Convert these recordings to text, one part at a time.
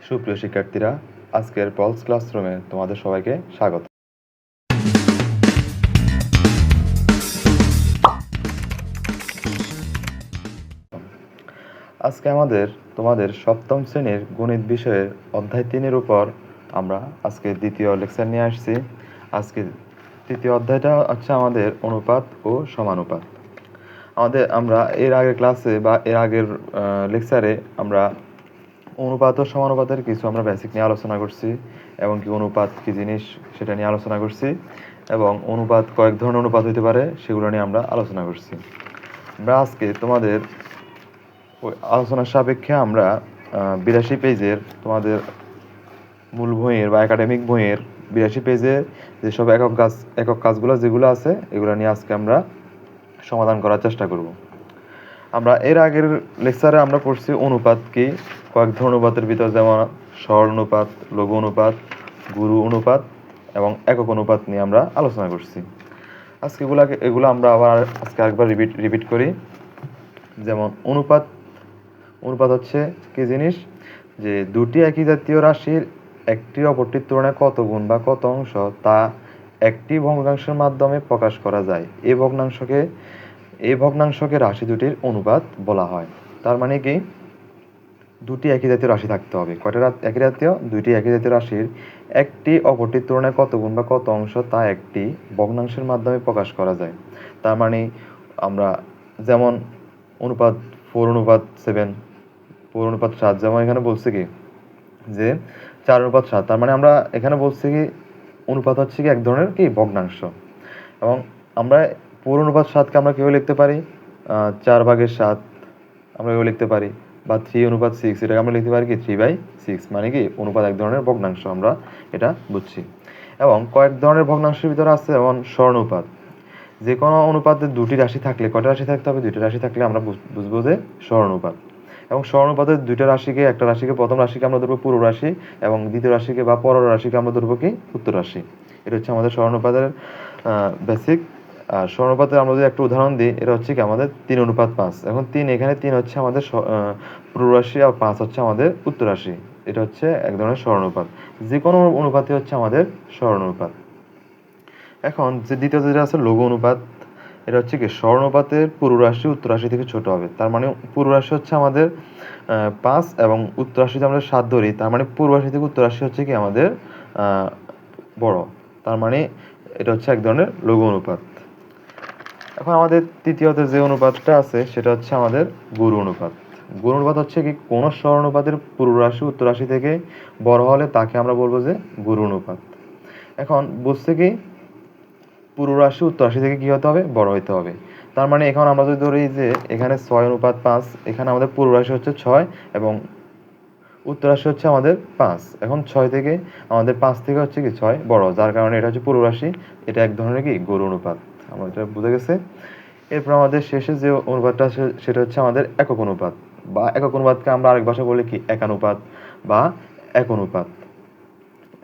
সুপ্রিয় শিক্ষার্থীরা, আজকের পলস ক্লাসরুমে তোমাদের সবাইকে স্বাগত। আজকে তোমাদের সপ্তম শ্রেণীর গণিত বিষয়ের অধ্যায় 3-এর উপর আমরা আজকে দ্বিতীয় লেকচার নিয়ে আসছি। আজকে তৃতীয় অধ্যায়টা হচ্ছে আমাদের অনুপাত ও সমানুপাত। আমরা এর আগের ক্লাসে বা এর আগের লেকচারে আমরা অনুপাত ও সমানুপাতের কিছু আমরা বেসিক নিয়ে আলোচনা করছি, এবং কি অনুপাত কি জিনিস সেটা নিয়ে আলোচনা করছি, এবং অনুপাত কয়েক ধরনের অনুপাত হতে পারে সেগুলো নিয়ে আমরা আলোচনা করছি। আমরা আজকে তোমাদের ওই আলোচনার সাপেক্ষে আমরা 82 পেজের তোমাদের মূল বইয়ের বা একাডেমিক বইয়ের 82 পেজে যেসব একক কাজগুলো যেগুলো আছে এগুলো নিয়ে আজকে আমরা সমাধান করার চেষ্টা করব। আমরা এর আগের লেকচারে আমরা পড়ছি অনুপাত কি, কয়েক ধরনের অনুপাতের ভিতর, যেমন সরল অনুপাত, লঘু অনুপাত, গুরু অনুপাত এবং একক অনুপাত নিয়ে আমরা আলোচনা করছি। আজকে এগুলো আমরা আবার আজকে আরেকবার রিপিট করি। যেমন অনুপাত হচ্ছে কি জিনিস, যে দুটি একই জাতীয় রাশির একটি অপরটির তুলনায় কত গুণ বা কত অংশ তা একটি ভগ্নাংশের মাধ্যমে প্রকাশ করা যায়। এই ভগ্নাংশকে রাশি দুটির অনুপাত বলা হয়। তার মানে কি, দুটি একই জাতীয় রাশি থাকতে হবে। কয়টা একই জাতীয়? দুইটি একই জাতীয় রাশির একটি অপরটির তুলনায় কত গুণ বা কত অংশ তা একটি ভগ্নাংশের মাধ্যমে প্রকাশ করা যায়। তার মানে আমরা যেমন অনুপাত 4:7, 4:7, যেমন এখানে বলছে কি যে 4:7, তার মানে আমরা এখানে বলছি কি অনুপাত হচ্ছে কি এক ধরনের কি ভগ্নাংশ। এবং আমরা 4:7কে আমরা কীভাবে লিখতে পারি? 4/7 আমরা এভাবে লিখতে পারি, বা 3:6 এটাকে আমরা লিখতে পারি কি 3/6, মানে কি অনুপাত এক ধরনের ভগ্নাংশ, আমরা এটা বুঝছি। এবং কয়েক ধরনের ভগ্নাংশের ভিতরে আছে যেমন স্বর্ণুপাত। যে কোনো অনুপাতে দুটি রাশি থাকলে, কয়টা রাশি থাকতে হবে? দুইটা রাশি থাকলে আমরা বুঝবো যে স্বর্ণুপাত। এবং স্বর্ণুপাতের দুইটা রাশিকে, একটা রাশিকে, প্রথম রাশিকে আমরা ধরবো পূর্ব রাশি, এবং দ্বিতীয় রাশিকে বা পর রাশিকে আমরা ধরবো কি উত্তর রাশি। এটা হচ্ছে আমাদের স্বর্ণুপাতের বেসিক। আর স্বর্ণুপাতের আমরা যদি একটা উদাহরণ দিই, এটা হচ্ছে কি আমাদের 3:5। এখন এখানে 3 হচ্ছে আমাদের পূর্ব রাশি, আর 5 হচ্ছে আমাদের উত্তর রাশি। এটা হচ্ছে এক ধরনের স্বর্ণুপাত। যে কোনো অনুপাতই হচ্ছে আমাদের স্বর্ণুপাত। এখন যে দ্বিতীয় যেটা আছে লঘু অনুপাত, এটা হচ্ছে কি স্বর্ণুপাতের পূর্ব রাশি উত্তর রাশি থেকে ছোট হবে। তার মানে পূর্ব রাশি হচ্ছে আমাদের 5 এবং উত্তর রাশিতে আমরা 7 ধরি, তার মানে পূর্ব রাশি থেকে উত্তর রাশি হচ্ছে কি আমাদের বড়। তার মানে এটা হচ্ছে এক ধরনের লঘু অনুপাত। এখন আমাদের তৃতীয়ত যে অনুপাতটা আছে সেটা হচ্ছে আমাদের গুরু অনুপাত। গুরু অনুপাত হচ্ছে কি কোনো স্বর্ণুপাতের পূর্ব রাশি উত্তর রাশি থেকে বড় হলে তাকে আমরা বলবো যে গুরু অনুপাত। এখন বুঝতে কি পূর্ব রাশি উত্তর রাশি থেকে কি হতে হবে? বড় হতে হবে। তার মানে এখন আমরা যদি ধরি যে এখানে 6:5, এখানে আমাদের পূর্ব রাশি হচ্ছে 6 এবং উত্তর রাশি হচ্ছে আমাদের 5। এখন 6 থেকে আমাদের 5 থেকে হচ্ছে কি 6 বড়, যার কারণে এটা হচ্ছে পূর্ব রাশি। এটা এক ধরনের কি গুরু অনুপাত। আমার এটা বুঝে গেছে। এরপর আমাদের শেষে যে অনুপাতটা আছে সেটা হচ্ছে আমাদের একক অনুপাত, বা একক অনুপাতকে আমরা আরেক ভাষা বলি কি একানুপাত বা এক অনুপাত।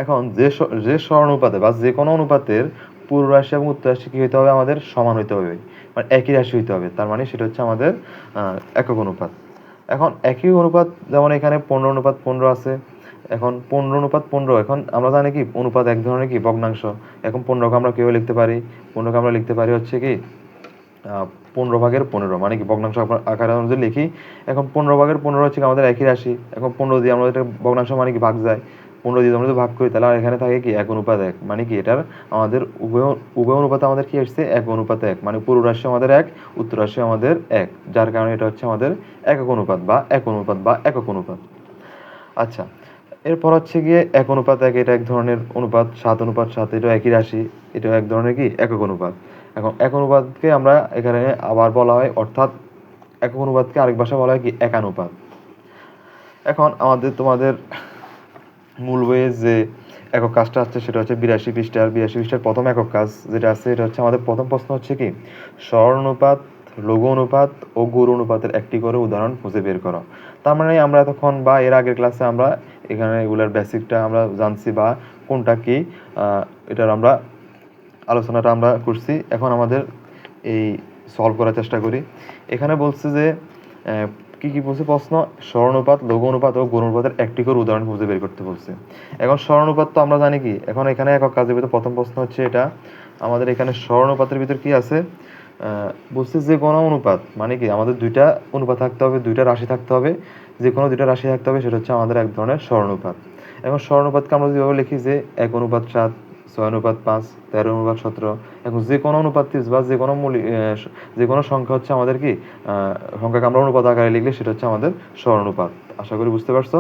এখন যে স্বর্ণুপাতে বা যে কোনো অনুপাতের পূর্ব রাশি এবং উত্তর রাশি কি হতে হবে? আমাদের সমান হইতে হবে, মানে একই রাশি হইতে হবে। তার মানে সেটা হচ্ছে আমাদের একক অনুপাত। এখন একই অনুপাত, যেমন এখানে 15:15 আছে। এখন 15:15, এখন আমরা জানি কি অনুপাত এক ধরনের কি ভগ্নাংশ। এখন 15কে আমরা কীভাবে লিখতে পারি? 15কে আমরা লিখতে পারি হচ্ছে কি 15/15, মানে কি ভগ্নাংশ আকারে আমরা যদি লিখি। এখন 15/15 হচ্ছে আমাদের একই রাশি। এখন 15 দিয়ে আমরা এটা ভগ্নাংশ মানে কি ভাগ যায়, 15 দিয়ে আমরা যদি ভাগ করি তাহলে এখানে থাকে কি 1:1, মানে কি এটার আমাদের উভয় অনুপাতে আমাদের কি আসছে 1:1, মানে পূর্ব রাশি আমাদের 1, উত্তর রাশি আমাদের 1, যার কারণে এটা হচ্ছে আমাদের একক অনুপাত বা একক অনুপাত। আচ্ছা, এরপর হচ্ছে গিয়ে 1:1, এটা এক ধরনের অনুপাত। 7:7, এটা একই রাশি, এটা এক ধরনের কি একক অনুপাত। এখন এক অনুপাতকে আমরা এখানে আবার বলা হয়, অর্থাৎ একক অনুপাতকে আরেক ভাষায় বলা হয় কি একানুপাত। এখন তোমাদের মূল বইয়ে যে একক কাজটা আছে সেটা হচ্ছে 82 পৃষ্ঠার প্রথম একক কাজ যেটা আছে, এটা হচ্ছে আমাদের প্রথম প্রশ্ন হচ্ছে কি স্বর্ণুপাত, লঘু অনুপাত ও গুরু অনুপাতের একটি করে উদাহরণ খুঁজে বের করো। তার মানে আমরা এতক্ষণ বা এর আগের ক্লাসে আমরা এখানে এগুলার বেসিকটা আমরা জানছি, বা কোনটা কি এটার আমরা আলোচনাটা আমরা করছি। এখন আমাদের এই সলভ করার চেষ্টা করি। এখানে বলছে যে কি কি বলছে প্রশ্ন? সরণুপাত, লঘু অনুপাত ও গুণ অনুপাতের একটি করে উদাহরণ খুঁজে বের করতে বলছে। এখন সরণুপাত তো আমরা জানি কি, এখন এখানে একক কাজের ভিতরে প্রথম প্রশ্ন হচ্ছে এটা আমাদের এখানে সরণুপাতের ভিতর কি আছে বলছে যে কোনো অনুপাত, মানে কি আমাদের দুইটা অনুপাত থাকতে হবে, দুইটা রাশি থাকতে হবে, যে কোনো দুইটা রাশি থাকতে হবে, সেটা হচ্ছে আমাদের এক ধরনের সরণুপাত। এখন সরণুপাতকে আমরা যেভাবে লিখি যে 1:7, 6:5, 13:17, এখন যে কোনো অনুপাত বা যে কোনো যে কোনো সংখ্যা হচ্ছে আমাদের কি সংখ্যাকে আমরা অনুপাত আকারে লিখলে সেটা হচ্ছে আমাদের সরণুপাত। আশা করি বুঝতে পারছো।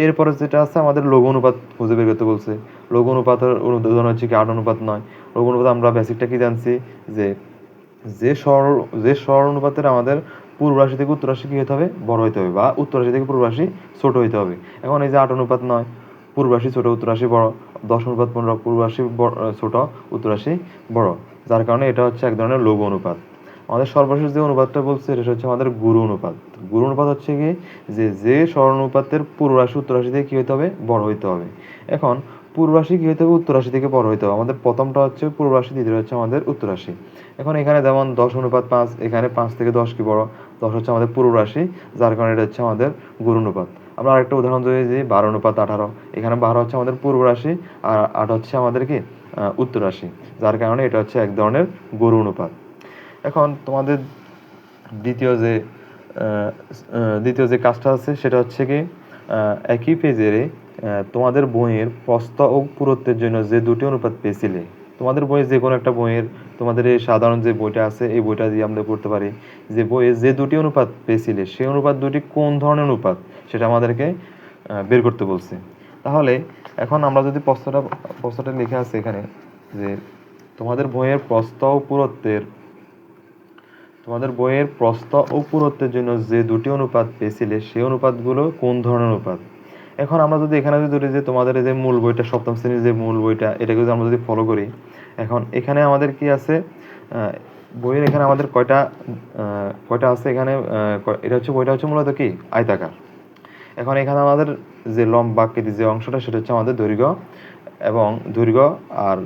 এরপরে যেটা আছে আমাদের লঘু অনুপাত খুঁজে বের করতে বলছে। লঘু অনুপাতের উদাহরণ হচ্ছে কি 8:9। লঘু অনুপাত আমরা বেসিকটা কি জানছি যে যে সরল অনুপাতের আমাদের পূর্ব রাশি থেকে উত্তর রাশি কি হতে হবে? বড় হইতে হবে, বা উত্তর রাশি থেকে পূর্ব রাশি ছোট হইতে হবে। এখন এই যে 8:9, পূর্ব রাশি ছোট, উত্তর রাশি বড়। 10:15, পূর্ব রাশি ছোট, উত্তর রাশি বড়, যার কারণে এটা হচ্ছে এক ধরনের লঘু অনুপাত। আমাদের সর্বশেষ যে অনুপাতটা বলছে এটা হচ্ছে আমাদের গুরু অনুপাত। গুরু অনুপাত হচ্ছে কি যে সরল অনুপাতের পূর্ব রাশি উত্তর রাশি থেকে কি হইতে হবে? বড় হইতে হবে। এখন পূর্ব রাশি কি হইতে হবে? উত্তর রাশি থেকে বড় হইতে হবে। আমাদের প্রথমটা হচ্ছে পূর্ব রাশি, দ্বিতীয়টা হচ্ছে আমাদের উত্তর রাশি। এখন এখানে যেমন 10:5, এখানে 5 থেকে 10 কি বড়? 10 হচ্ছে আমাদের পূর্ব রাশি, যার কারণে এটা হচ্ছে আমাদের গুরু অনুপাত। আমরা আরেকটা উদাহরণ যদি দিই 12:18, এখানে 12 হচ্ছে আমাদের পূর্ব রাশি, আর 8 হচ্ছে আমাদের কি উত্তর রাশি, যার কারণে এটা হচ্ছে এক ধরনের গুরু অনুপাত। এখন তোমাদের দ্বিতীয় যে কাজটা আছে সেটা হচ্ছে কি একই পেজের তোমাদের বইয়ের প্রস্থ ও পুরুত্বের জন্য যে দুটি অনুপাত পেয়েছিলে, তোমাদের বইয়ে যে কোনো একটা বইয়ের তোমাদের এই সাধারণ যে বইটা আছে এই বইটা দিয়ে আমরা করতে পারি যে বইয়ে যে দুটি অনুপাত পেয়েছিলে সেই অনুপাত দুটি কোন ধরনের অনুপাত সেটা আমাদেরকে বের করতে বলছে। তাহলে এখন আমরা যদি প্রশ্নটা লিখে আছে এখানে যে তোমাদের বইয়ের প্রস্থ ও পুরুত্বের জন্য যে দুটি অনুপাত পেয়েছিলে সেই অনুপাতগুলো কোন ধরনের অনুপাত। এখন আমরা যদি এখানে যদি ধরি যে তোমাদের যে মূল বইটা, সপ্তম শ্রেণীর যে মূল বইটা, এটাকে যদি আমরা যদি ফলো করি, এখন এখানে আমাদের কি আছে বইয়ের এখানে আমাদের কয়টা আছে এখানে এটা হচ্ছে বইটা হচ্ছে মূলত কি আয়তাকার। এখন এখানে আমাদের যে লম্বাকৃতির যে অংশটা সেটা হচ্ছে আমাদের দৈর্ঘ্য, আর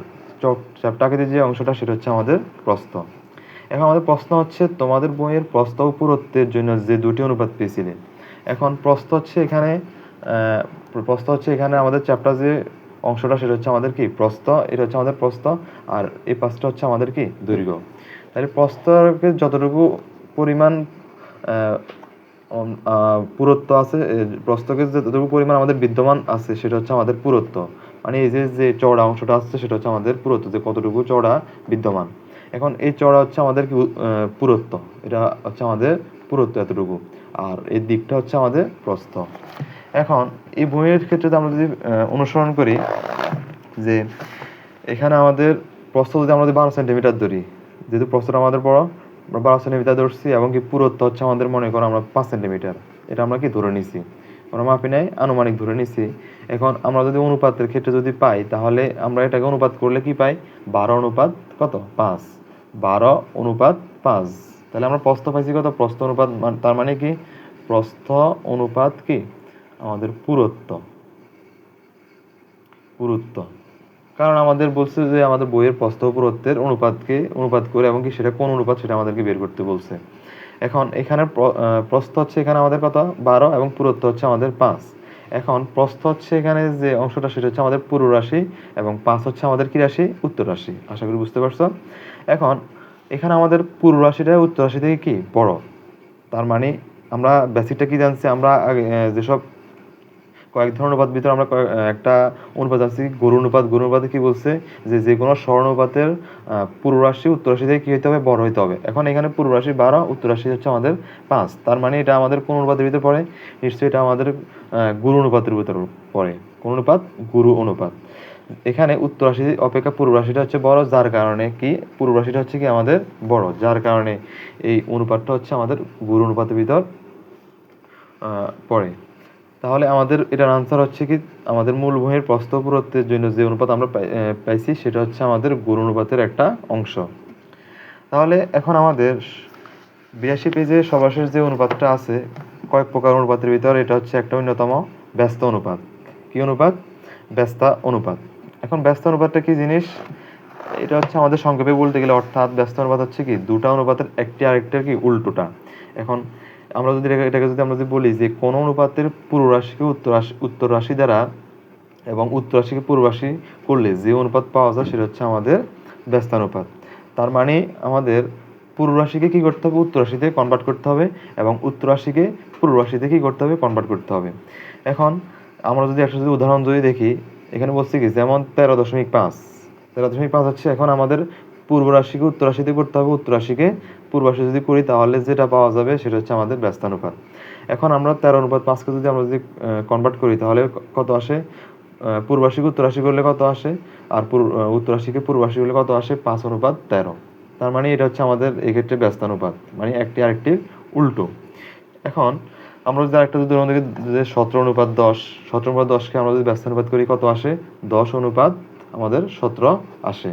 চ্যাপ্টাকৃতির যে অংশটা সেটা হচ্ছে আমাদের প্রস্থ। এখন আমাদের প্রশ্ন হচ্ছে তোমাদের বইয়ের প্রস্থ ও পুরুত্বের জন্য যে দুটি অনুপাত পেয়েছিলে। এখন প্রস্থ হচ্ছে এখানে আমাদের চ্যাপ্টার যে অংশটা সেটা হচ্ছে আমাদের কি প্রস্থ, এটা হচ্ছে আমাদের প্রস্থ, আর এই পাশটা হচ্ছে আমাদের কি দৈর্ঘ্য। তাহলে প্রস্থকে যতটুকু পরিমাণ পুরুত্ব আছে, প্রস্থকে যতটুকু পরিমাণ আমাদের বিদ্যমান আছে সেটা হচ্ছে আমাদের পুরুত্ব, মানে এই যে চওড়া অংশটা আসছে সেটা হচ্ছে আমাদের পুরুত্ব, যে কতটুকু চওড়া বিদ্যমান। এখন এই চওড়া হচ্ছে আমাদের কি পুরুত্ব, এটা হচ্ছে আমাদের পুরুত্ব এতটুকু, আর এই দিকটা হচ্ছে আমাদের প্রস্থ। এখন এই বইয়ের ক্ষেত্রে আমরা যদি অনুসরণ করি যে এখানে আমাদের প্রস্থ যদি আমরা 12 সেন্টিমিটার ধরি, যেহেতু প্রস্থটা আমাদের বড়, আমরা 12 সেন্টিমিটার ধরছি, এবং কি পুরুত্ব হচ্ছে আমাদের মনে করো আমরা 5 সেন্টিমিটার, এটা আমরা কি ধরে নিছি, আমরা মাপি নাই, আনুমানিক ধরে নিছি। এখন আমরা যদি অনুপাতের ক্ষেত্রে যদি পাই তাহলে আমরা এটাকে অনুপাত করলে কি পাই? 12:5। 12:5, তাহলে আমরা প্রস্থ পাইছি কত? প্রস্থ অনুপাত, তার মানে কি প্রস্থ অনুপাত কি আমাদের পুরুত্ব। কারণ আমাদের বলছে যে আমাদের বইয়ের প্রস্থ পুরুত্বের অনুপাত করে, এবং কি সেটা কোন অনুপাত সেটা আমাদেরকে বের করতে বলছে। এখন এখানে প্রস্থ হচ্ছে এখানে আমাদের কত? 12, এবং পুরুত্ব হচ্ছে আমাদের 5। এখন প্রস্থ হচ্ছে এখানে যে অংশটা সেটা হচ্ছে আমাদের পূর্ব রাশি, এবং 5 হচ্ছে আমাদের কি রাশি? উত্তর রাশি। আশা করি বুঝতে পারছো। এখন এখানে আমাদের পূর্ব রাশিটা উত্তর রাশি থেকে কি বড়, তার মানে আমরা বেসিকটা কি জানছি, আমরা যেসব কয়েক ধরনের অনুপাত ভিতরে আমরা একটা অনুপাত আছে গুরু অনুপাত। গুরু অনুপাতে কি বলছে যে কোনো সরনুপাতের পূর্ব রাশি উত্তর রাশি থেকে কি হতে হবে? বড় হইতে হবে। এখন এখানে পূর্ব রাশি 12, উত্তর রাশি হচ্ছে আমাদের 5, তার মানে এটা আমাদের কোন অনুপাতের ভিতরে পড়ে? নিশ্চয়ই এটা আমাদের গুরু অনুপাতের ভিতরে পড়ে। কোন অনুপাত? গুরু অনুপাত। এখানে উত্তর রাশি অপেক্ষা পূর্ব রাশিটা হচ্ছে বড়, যার কারণে কি পূর্ব রাশিটা হচ্ছে কি আমাদের বড়, যার কারণে এই অনুপাতটা হচ্ছে আমাদের গুরু অনুপাতের ভিতর পড়ে। তাহলে আমাদের এটার আনসার হচ্ছে কি আমাদের মূল বইয়ের প্রস্থ পুরুত্বের জন্য যে অনুপাত আমরা পাইছি সেটা হচ্ছে আমাদের গুরু অনুপাতের একটা অংশ। তাহলে এখন আমাদের 82 পেজে সর্বশেষ যে অনুপাতটা আছে কয়েক প্রকার অনুপাতের ভিতর এটা হচ্ছে একটা অন্যতম ব্যস্ত অনুপাত। কি অনুপাত? ব্যস্ত অনুপাত। এখন ব্যস্ত অনুপাতটা কি জিনিস? এটা হচ্ছে আমাদের সংক্ষেপে বলতে গেলে, অর্থাৎ ব্যস্ত অনুপাত হচ্ছে কি দুটা অনুপাতের একটি আরেকটার কি উল্টোটা। এখন আমরা যদি এটাকে যদি আমরা যদি বলি যে কোন অনুপাতের পূর্ব রাশিকে উত্তর রাশি দ্বারা এবং উত্তর রাশিকে পূর্ব রাশি করলে যে অনুপাত পাওয়া যায় সেটা হচ্ছে আমাদের ব্যস্তানুপাত। তার মানে আমাদের পূর্ব রাশিকে কি করতে হবে, উত্তর রাশিতে কনভার্ট করতে হবে, এবং উত্তর রাশিকে পূর্ব রাশিতে কি করতে হবে, কনভার্ট করতে হবে। এখন আমরা যদি একটা যদি উদাহরণ যদি দেখি, এখানে বলছি কি যেমন 13.5 হচ্ছে, এখন আমাদের পূর্ব রাশিকে উত্তর রাশিতে করতে হবে, উত্তর রাশিকে পূর্ব রাশি যদি করি তাহলে যেটা পাওয়া যাবে সেটা হচ্ছে আমাদের ব্যস্তানুপাত। এখন আমরা 13:5কে যদি আমরা যদি কনভার্ট করি তাহলে কত আসে, পূর্ব রাশিকে উত্তর রাশি করলে কত আসে, আর উত্তর রাশিকে পূর্ব রাশি করলে কত আসে, 5:13। তার মানে এটা হচ্ছে আমাদের এক্ষেত্রে ব্যস্তানুপাত, মানে একটি আরেকটির উল্টো। এখন আমরা যদি আরেকটা যদি উদাহরণ দেখি যে 17:10, 17:10কে আমরা যদি ব্যস্তানুপাত করি কত আসে, 10:17 আমাদের 17 আসে।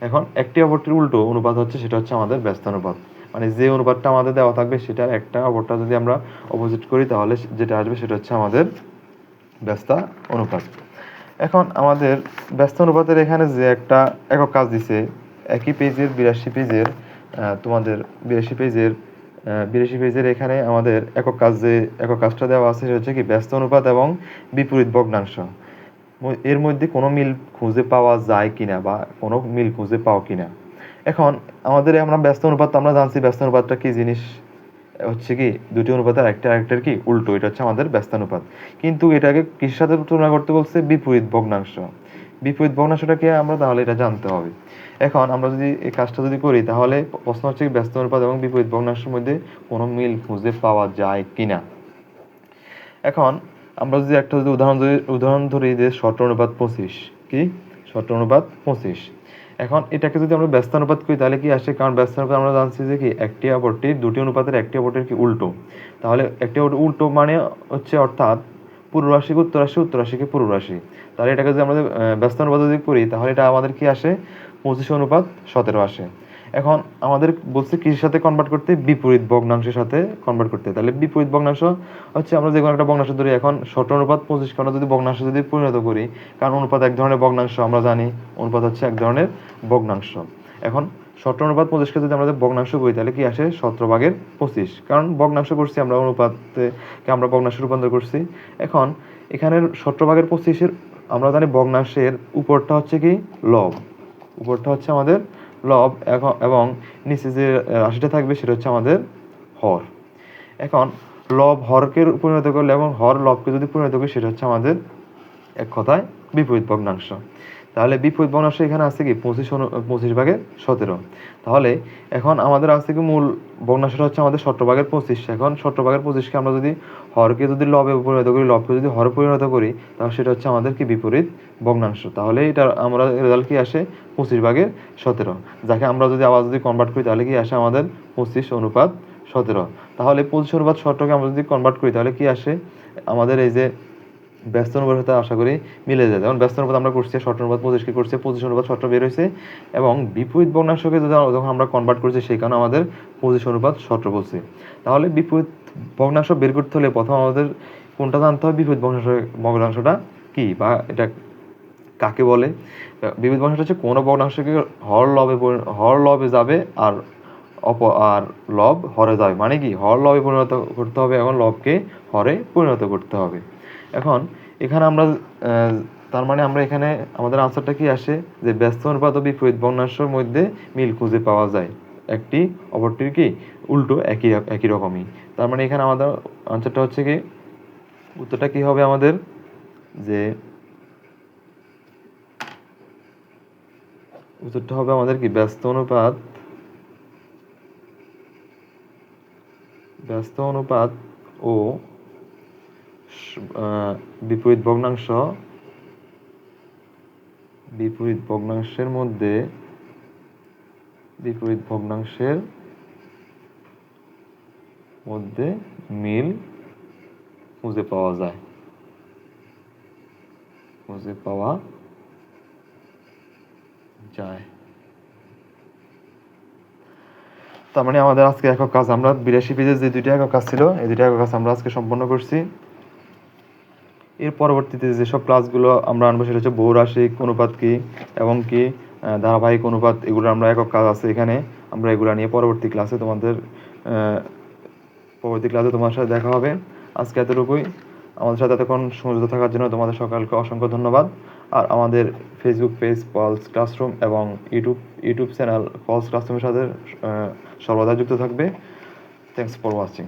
এখন একটি অপরটির উল্টো অনুপাত হচ্ছে সেটা হচ্ছে আমাদের ব্যস্তানুপাত, মানে যে অনুপাতটা আমাদের দেওয়া থাকবে সেটার একটা অপরটা যদি আমরা অপোজিট করি তাহলে যেটা আসবে সেটা হচ্ছে আমাদের ব্যস্তা অনুপাত। এখন আমাদের ব্যস্ত অনুপাতের এখানে যে একটা একক কাজ দিছে, একই পেজের 82 পেজের তোমাদের 82 পেজের এখানে আমাদের একক কাজটা দেওয়া আছে সেটা হচ্ছে কি ব্যস্ত অনুপাত এবং বিপরীত ভগ্নাংশ। এর মধ্যে কোনো মিল খুঁজে পাওয়া যায় কিনা বা কোনো মিল খুঁজে পাও কিনা। এখন আমাদের আমরা ব্যস্ত অনুপাত আমরা জানছি, ব্যস্ত অনুপাতটা কি জিনিস, হচ্ছে কি দুটি অনুপাতের একটা আরেকটার কি উল্টো, এটা হচ্ছে আমাদের ব্যস্তানুপাত। কিন্তু এটাকে কিসের সাথে তুলনা করতে বলছে, বিপরীত ভগ্নাংশ। বিপরীত ভগ্নাংশটাকে আমরা তাহলে এটা জানতে হবে। এখন আমরা যদি এই কাজটা যদি করি তাহলে প্রশ্ন হচ্ছে ব্যস্ত অনুপাত এবং বিপরীত ভগ্নাংশের মধ্যে কোনো মিল খুঁজে পাওয়া যায় কিনা। এখন আমরা যদি একটা যদি উদাহরণ ধরি যে 17:25, কি 17:25। এখন এটাকে যদি আমরা ব্যস্তানুপাত করি তাহলে কি আসে, কারণ ব্যস্তানুপাত আমরা জানছি যে কি একটি অপরটির দুটি অনুপাতের একটি অপরটির কি উল্টো। তাহলে একটি উল্টো মানে হচ্ছে অর্থাৎ পূর্ব রাশিকে উত্তর রাশি, উত্তর রাশিকে পূর্ব রাশি। তাহলে এটাকে যদি আমরা ব্যস্তানুপাত যদি করি তাহলে এটা আমাদের কি আসে, 25:17 আসে। এখন আমাদের বলছে কিসের সাথে কনভার্ট করতে, বিপরীত ভগ্নাংশের সাথে কনভার্ট করতে। তাহলে বিপরীত ভগ্নাংশ হচ্ছে আমরা যে কোনো একটা ভগ্নাংশ ধরি, এখন 17:25 আমরা যদি ভগ্নাংশ যদি পরিণত করি, কারণ অনুপাত এক ধরনের ভগ্নাংশ আমরা জানি, অনুপাত হচ্ছে এক ধরনের ভগ্নাংশ। এখন 17:25কে যদি আমরা ভগ্নাংশ করি তাহলে কি আসে, 17/25, কারণ ভগ্নাংশ করছি আমরা, অনুপাতকে আমরা ভগ্নাংশে রূপান্তর করছি। এখন এখানের 17/25 আমরা জানি ভগ্নাংশের উপরটা হচ্ছে কি লব, উপরটা হচ্ছে আমাদের লব, এবং নিচে যে রাশিটা থাকবে সেটা হচ্ছে আমাদের হর। এখন লব হরকে পরিণত করলে এবং হর লবকে যদি পরিণত করি সেটা হচ্ছে আমাদের এক কথায় বিপরীত ভগ্নাংশ। তাহলে বিপরীত ভগ্নাংশ এখানে আছে কি 25/17। তাহলে এখন আমাদের আছে কি মূল ভগ্নাংশটা হচ্ছে আমাদের 17/25। এখন 17/25কে আমরা যদি হরকে যদি লবে পরিণত করি, লবকে যদি হরে পরিণত করি তাহলে সেটা হচ্ছে আমাদের কি বিপরীত ভগ্নাংশ। তাহলে এটা আমরা রেজাল্ট কি আসে, 25/17, যাকে আমরা যদি আবার যদি কনভার্ট করি তাহলে কি আসে আমাদের 25:17। তাহলে 25:17কে আমরা যদি কনভার্ট করি তাহলে কি আসে আমাদের, এই যে ব্যস্ত অনুপাতের সাথে আশা করি মিলে যায়। যেমন ব্যস্ত অনুপাত আমরা করছি 17:25কে করছে 25:17 বের হয়েছে, এবং বিপরীত ভগ্নাংশকে যখন আমরা কনভার্ট করছি সেই কারণে আমাদের 25:17 বলছি। তাহলে বিপরীত ভগ্নাংশ বের করতে হলে প্রথম আমাদের কোনটা জানতে হবে, বিপরীত ভগ্নাংশটা কি বা এটা কাকে বলে। বিপরীত ভগ্নাংশ হচ্ছে কোনো ভগ্নাংশকে হর লবে যাবে আর আর লব হরে যাবে, মানে কি হর লবে পরিণত করতে হবে এবং লবকে হরে পরিণত করতে হবে। এখন এখানে আমরা তার মানে আমরা এখানে আমাদের আনসারটা কি আসে, যে ব্যস্ত অনুপাত ও বিপরীত ভগ্নাংশের মধ্যে মিল খুঁজে পাওয়া যায়, একটি অপরটির কি উল্টো একই রকমই। তার মানে এখানে আমাদের আনসারটা হচ্ছে কি, উত্তরটা কি হবে আমাদের, যে উত্তরটা হবে আমাদের কি ব্যস্ত অনুপাত ও বিপরীত ভগ্নাংশের মধ্যে মিল খুঁজে পাওয়া যায়, তার মানে আমাদের আজকে একক কাজ, আমরা 82 পেজের যে দুইটা একক কাজ ছিল এই দুইটা একক কাজ আমরা আজকে সম্পন্ন করছি। এর পরবর্তীতে যেসব ক্লাসগুলো আমরা আনবো সেটা হচ্ছে বহুরাশিক অনুপাত কি এবং কি ধারাবাহিক অনুপাত, এগুলো আমরা একক কাজ আছে এখানে, আমরা এগুলো নিয়ে পরবর্তী ক্লাসে তোমাদের পরবর্তী ক্লাসে তোমার সাথে দেখা হবে। আজকে এতটুকুই। আমাদের সাথে এতক্ষণ সংযুক্ত থাকার জন্য তোমাদের সকলকে অসংখ্য ধন্যবাদ। আর আমাদের ফেসবুক পেজ পলস ক্লাসরুম এবং ইউটিউব চ্যানেল পলস ক্লাসরুমের সাথে সর্বদা যুক্ত থাকবে। Thanks for watching.